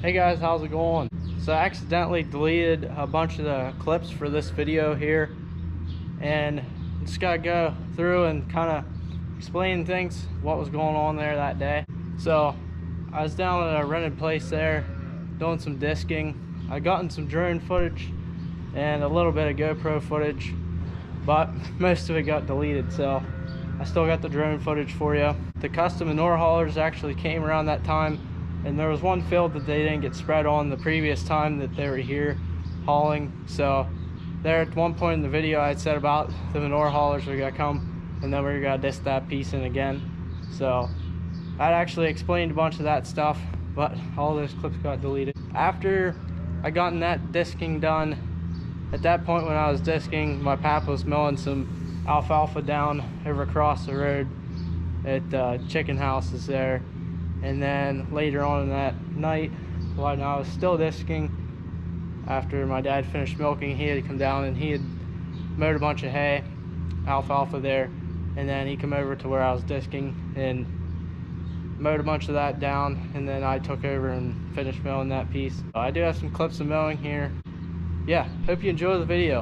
Hey guys, how's it going? So I accidentally deleted a bunch of the clips for this video here, and just gotta go through and kind of explain things, what was going on there that day. So I was down at a rented place there doing some disking. I gotten some drone footage and a little bit of GoPro footage, but most of it got deleted, so I still got the drone footage for you. The custom manure haulers actually came around that time, and there was one field that they didn't get spread on the previous time that they were here hauling. So there at one point in the video I had said about the manure haulers were gonna come and then we were gonna disc that piece in again. So I'd actually explained a bunch of that stuff, but all those clips got deleted. After I gotten that disking done, at that point when I was disking, my pap was mowing some alfalfa down over across the road at the chicken houses there. And then later on in that night, while I was still disking, after my dad finished milking, he had come down and he had mowed a bunch of hay, alfalfa there, and then he came over to where I was disking and mowed a bunch of that down, and then I took over and finished mowing that piece. I do have some clips of mowing here. Yeah, hope you enjoy the video.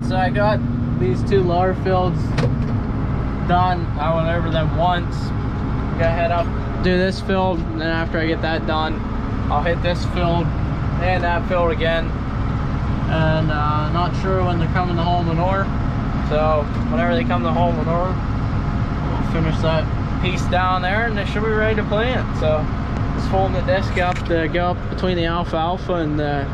So I got these two lower fields done. I went over them once. Gotta head up, do this field, and then after I get that done, I'll hit this field and that field again. And not sure when they're coming to haul manure. So whenever they come to haul manure, we'll finish that piece down there and they should be ready to plant. So just folding the disc up to go up between the alfalfa and the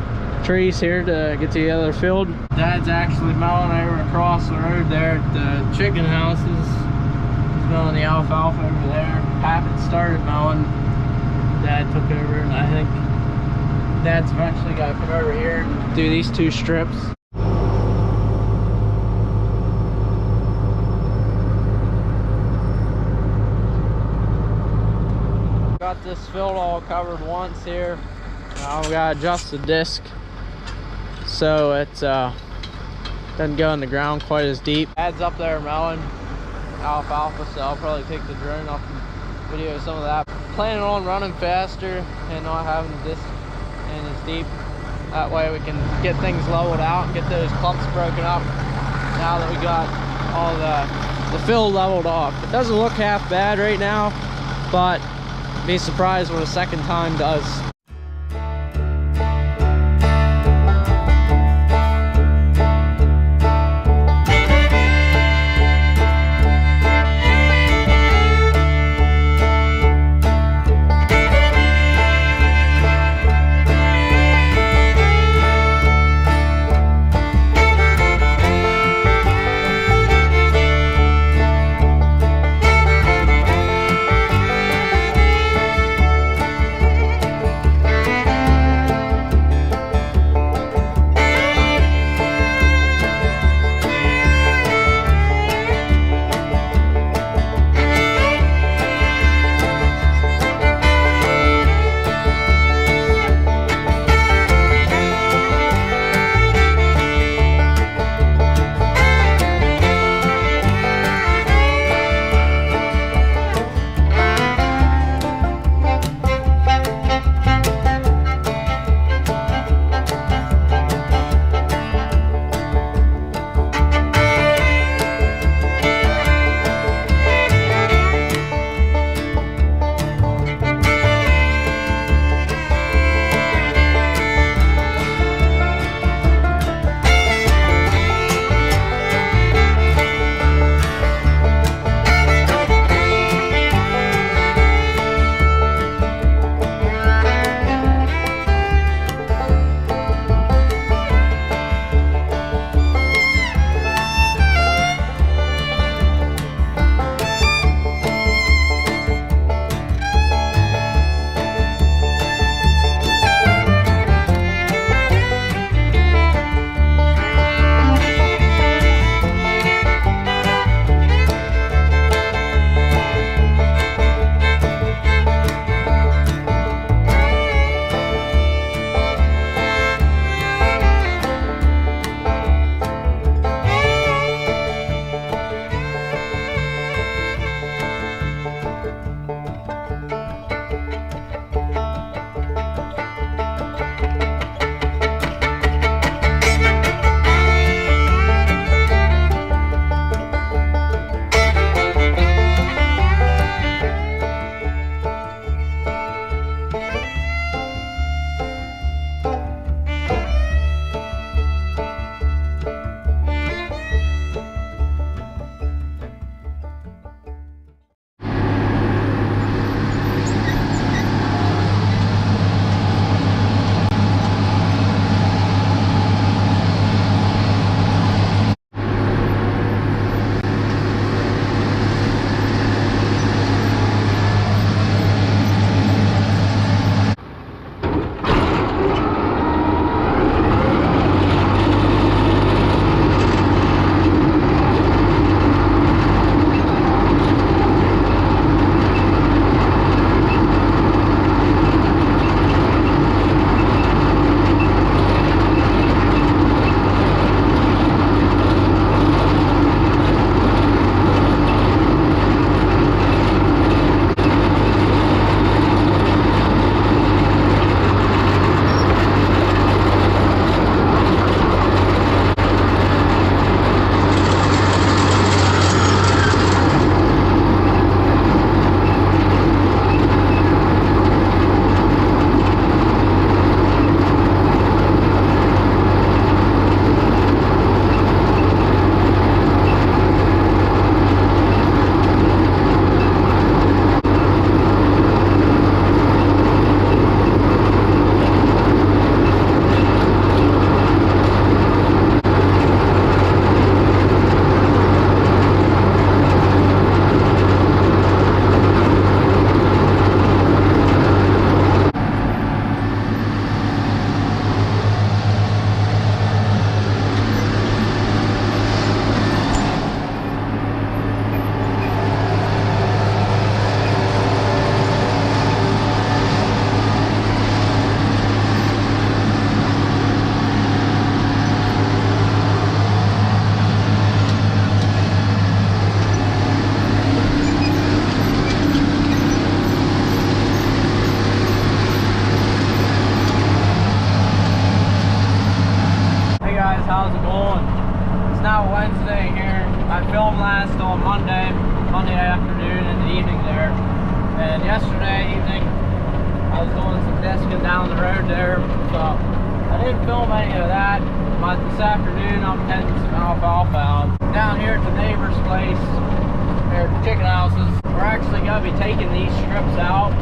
trees here to get to the other field. Dad's actually mowing over across the road there at the chicken houses. He's mowing the alfalfa over there. Pap had started mowing. Dad took over, and I think Dad's eventually got to come over here and do these two strips. Got this field all covered once here. Now I've got to adjust the disc so it doesn't go in the ground quite as deep. Dad's up there mowing alfalfa, so I'll probably take the drone up and video some of that. Planning on running faster and not having the disc in as deep. That way we can get things leveled out and get those clumps broken up now that we got all the field leveled off. It doesn't look half bad right now, but be surprised what a second time does. now Wednesday here. I filmed last on Monday afternoon and the evening there. And yesterday evening, I was doing some discing down the road there. So I didn't film any of that. But this afternoon, I'm tending some alfalfa out. Down here at the neighbor's place, or chicken houses, we're actually going to be taking these strips out,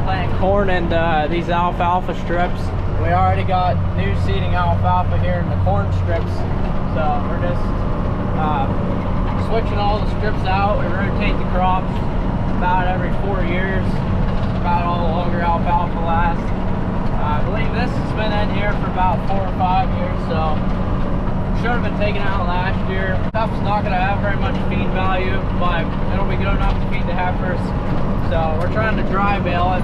planting corn in these alfalfa strips. We already got new seeding alfalfa here in the corn strips, so we're just switching all the strips out. We rotate the crops about every 4 years, about all the longer alfalfa lasts. I believe this has been in here for about 4 or 5 years, so should have been taken out last year. Stuff's not going to have very much feed value, but it'll be good enough to feed the heifers. So we're trying to dry bale it.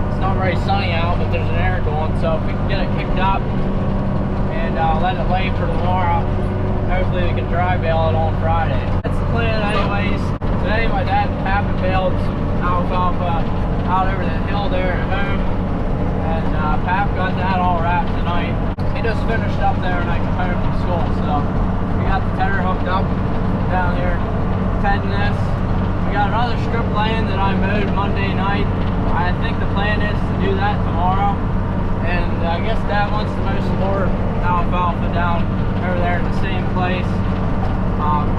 It's not very sunny out, but there's an air going, so if we can get it kicked up and let it lay for tomorrow, hopefully we can dry bale it on Friday. That's the plan anyways. Today my dad and Papa baled some alfalfa out over the hill there at home, and Pap got that all wrapped tonight. He just finished up there and I came home from school, so we got the tedder hooked up down here, tedding this. We got another strip land that I mowed Monday night. I think the plan is to do that tomorrow, and I guess Dad wants to mow some more alfalfa down over there in the same place,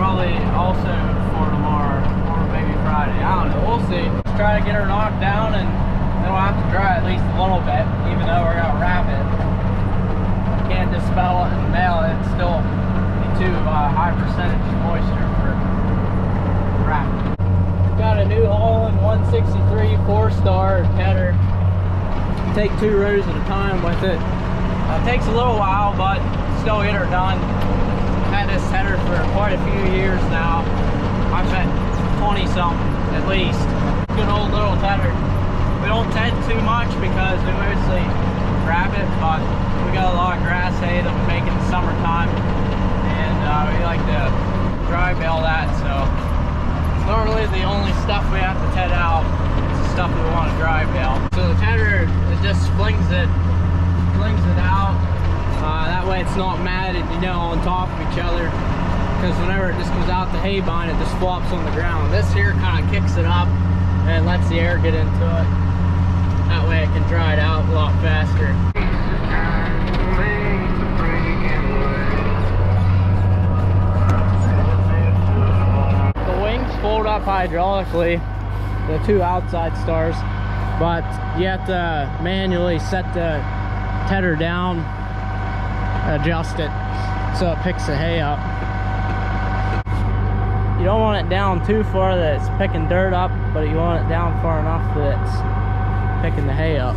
probably also for tomorrow or maybe Friday. I don't know, we'll see. Let's try to get her knocked down, and then we'll have to dry at least a little bit, even though we're gonna wrap it. Can't dispel it and mail it. It's still too high percentage moisture for wrapping. Got a New Holland 163 4-star tedder. Take 2 rows at a time with it. It takes a little while, but still get her done. I've had this tedder for quite a few years now. I bet 20 something at least. Good old little tedder. We don't ted too much because we mostly wrap it, but we got a lot of grass hay that we make in the summertime, and we like to dry bale that, so normally the only stuff we have to ted out is the stuff we want to dry bale. So the tedder, it just flings it out, that way it's not matted, you know, on top of each other, because whenever it just comes out the hay bind, it just flops on the ground. This here kind of kicks it up and lets the air get into it. That way it can dry it out a lot faster. The wings fold up hydraulically, the 2 outside stars, but you have to manually set the tedder down, adjust it so it picks the hay up. You don't want it down too far that it's picking dirt up, but you want it down far enough that it's picking the hay up.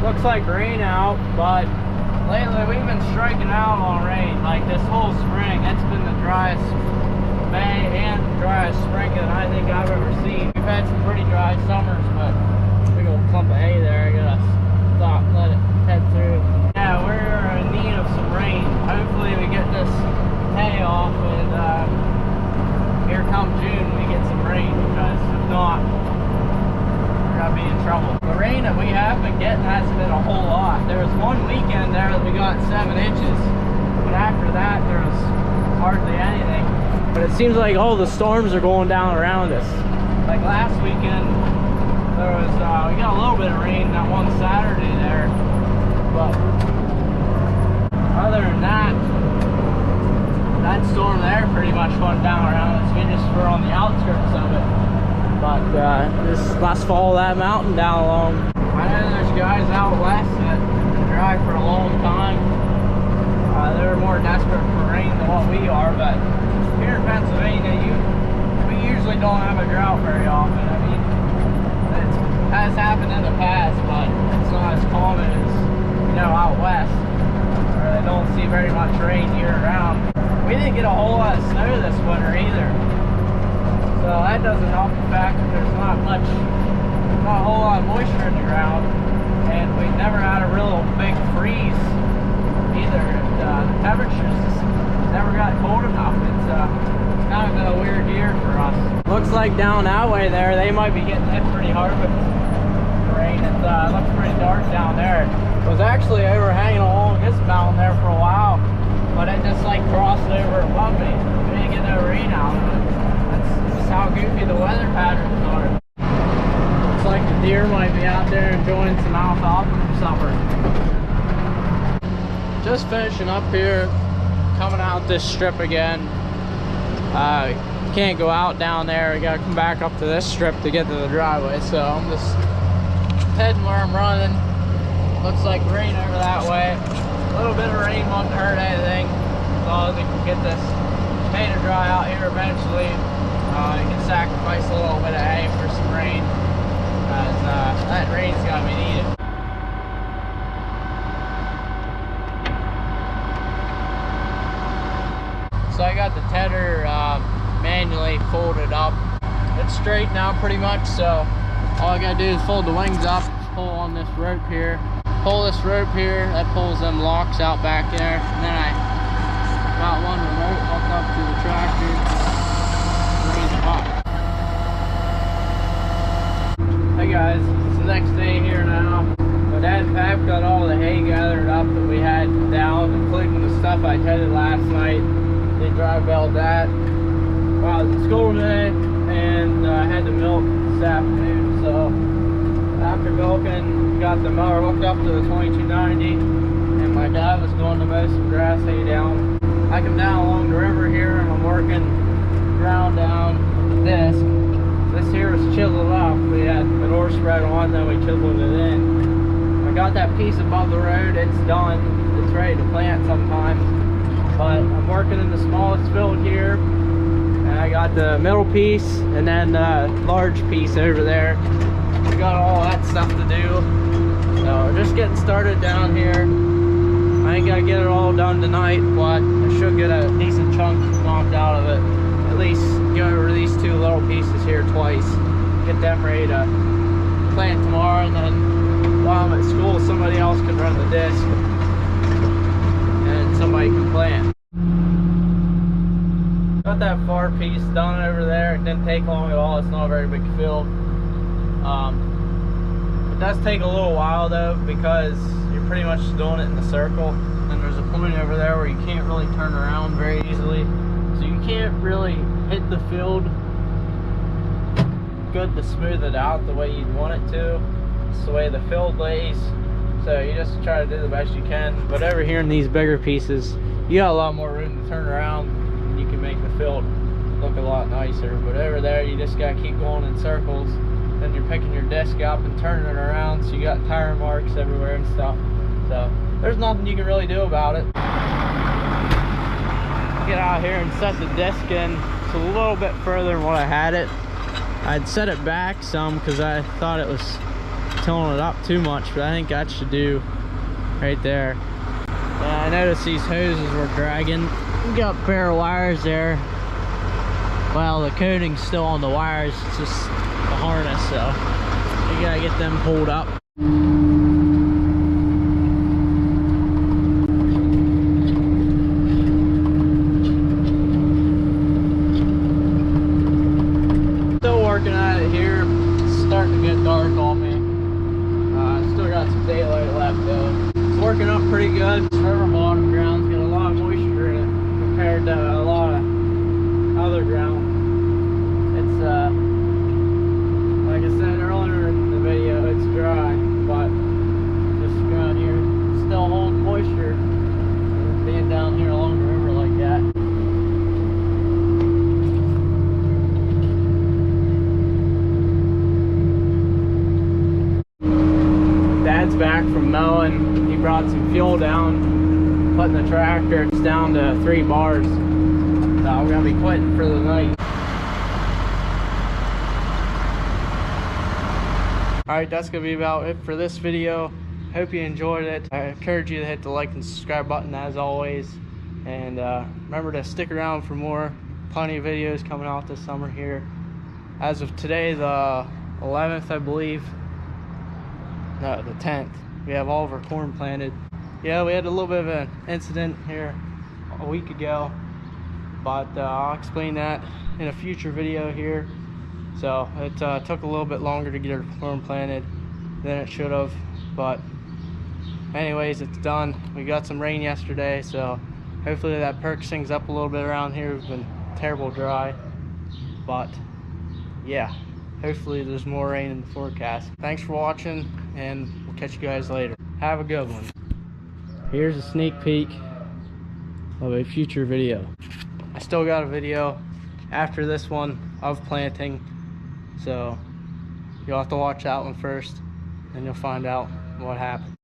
Looks like rain out, but lately we've been striking out on rain. Like this whole spring, it's been the driest May and driest spring that I think I've ever seen. We've had some pretty dry summers, but big old clump of hay there. I gotta stop and let it head through. Yeah, we're in need of some rain. Hopefully we get this hay off, and here come June we get some rain, because if not, we're gonna be in trouble. The rain that we have been getting hasn't been a whole lot. There was one weekend there that we got 7 inches, but after that there was hardly anything. But it seems like all the storms are going down around us. Like last weekend, there was we got a little bit of rain that one Saturday there, but other than that, that storm there pretty much went down around us. We just were on the outskirts of it. But this last fall, that mountain down along. I know there's guys out west that drive for a long time. They're more desperate for rain than what we are, but here in Pennsylvania, we usually don't have a drought very often. I mean, it has happened in the past, but it's not as common as, you know, out west, where they don't see very much rain year round. We didn't get a whole lot of snow this winter either, so that doesn't help the fact that there's not a whole lot of moisture in the ground, and we never had a real big freeze temperatures just never got cold enough. It's kind of been a weird year for us. Looks like down that way there, they might be getting hit pretty hard with rain. It looks pretty dark down there. It was actually overhanging along this mountain there for a while, but it just like crossed over above me. We didn't get no rain out of it. That's just how goofy the weather patterns are. Looks like the deer might be out there enjoying some alfalfa for supper. Just finishing up here, coming out this strip again. Can't go out down there. We gotta come back up to this strip to get to the driveway. So I'm just heading where I'm running. Looks like rain over that way. A little bit of rain won't hurt anything, as long as we can get this hay to dry out here eventually. You can sacrifice a little bit of hay for some rain, as that rain's gotta be needed. So I got the tedder manually folded up. It's straight now pretty much, so all I gotta do is fold the wings up, pull on this rope here. Pull this rope here, that pulls them locks out back there, and then I got one remote hooked up to the tractor. Raise them up. Hey guys, it's the next day here now. My dad and Pap got all the hay gathered up that we had down, including the stuff I tedded last night. They dry baled that while I was at school today, and I had to milk this afternoon, so after milking, got the mower hooked up to the 2290, and my dad was going to mow some grass hay down. I come down along the river here, and I'm working ground down the disc. This here was chiseled up. We had manure spread on, then we chiseled it in. I got that piece above the road. It's done. It's ready to plant sometime. But I'm working in the smallest field here, and I got the middle piece and then the large piece over there. We got all that stuff to do, so we're just getting started down here. I ain't gonna get it all done tonight, but I should get a decent chunk knocked out of it. At least go over these two little pieces here twice, get them ready to plant tomorrow, and then while I'm at school somebody else can run the disc and somebody can plant. Got that far piece done over there. It didn't take long at all. It's not a very big field. It does take a little while though, because you're pretty much doing it in the circle, and there's a point over there where you can't really turn around very easily, so you can't really hit the field good to smooth it out the way you'd want it to. It's the way the field lays, so you just try to do the best you can. But over here in these bigger pieces, you got a lot more room to turn around, and you can make the field look a lot nicer. But over there, you just gotta keep going in circles. Then you're picking your disc up and turning it around, so you got tire marks everywhere and stuff. So there's nothing you can really do about it. Get out here and set the disc in. It's a little bit further than what I had it. I'd set it back some because I thought it was tilting it up too much, but I think that should do right there. I noticed these hoses were dragging. We got a pair of wires there. Well, the coating's still on the wires, it's just the harness, so you gotta get them pulled up. Still working at it here. It's starting to get dark on me. Still got some daylight left though. It's working up pretty good. This river bottom ground's got a lot of moisture in it compared to a lot of other ground. It's like I said earlier in the video, it's dry, but this ground here still holds moisture, being down here along the river like that. Dad's back from mowing. He brought some fuel down, putting the tractor. It's down to 3 bars. So I'm gonna be quitting for the night. Alright, that's gonna be about it for this video. Hope you enjoyed it. I encourage you to hit the like and subscribe button as always, and remember to stick around for more. Plenty of videos coming out this summer here. As of today, the 11th I believe, no, the 10th, we have all of our corn planted. Yeah, we had a little bit of an incident here a week ago, but I'll explain that in a future video here. So it took a little bit longer to get our corn planted than it should have, but anyways, it's done. We got some rain yesterday, so hopefully that perks things up a little bit around here. It's been terrible dry, but yeah, hopefully there's more rain in the forecast. Thanks for watching, and we'll catch you guys later. Have a good one. Here's a sneak peek of a future video. I still got a video after this one of planting, so you'll have to watch that one first, and you'll find out what happened.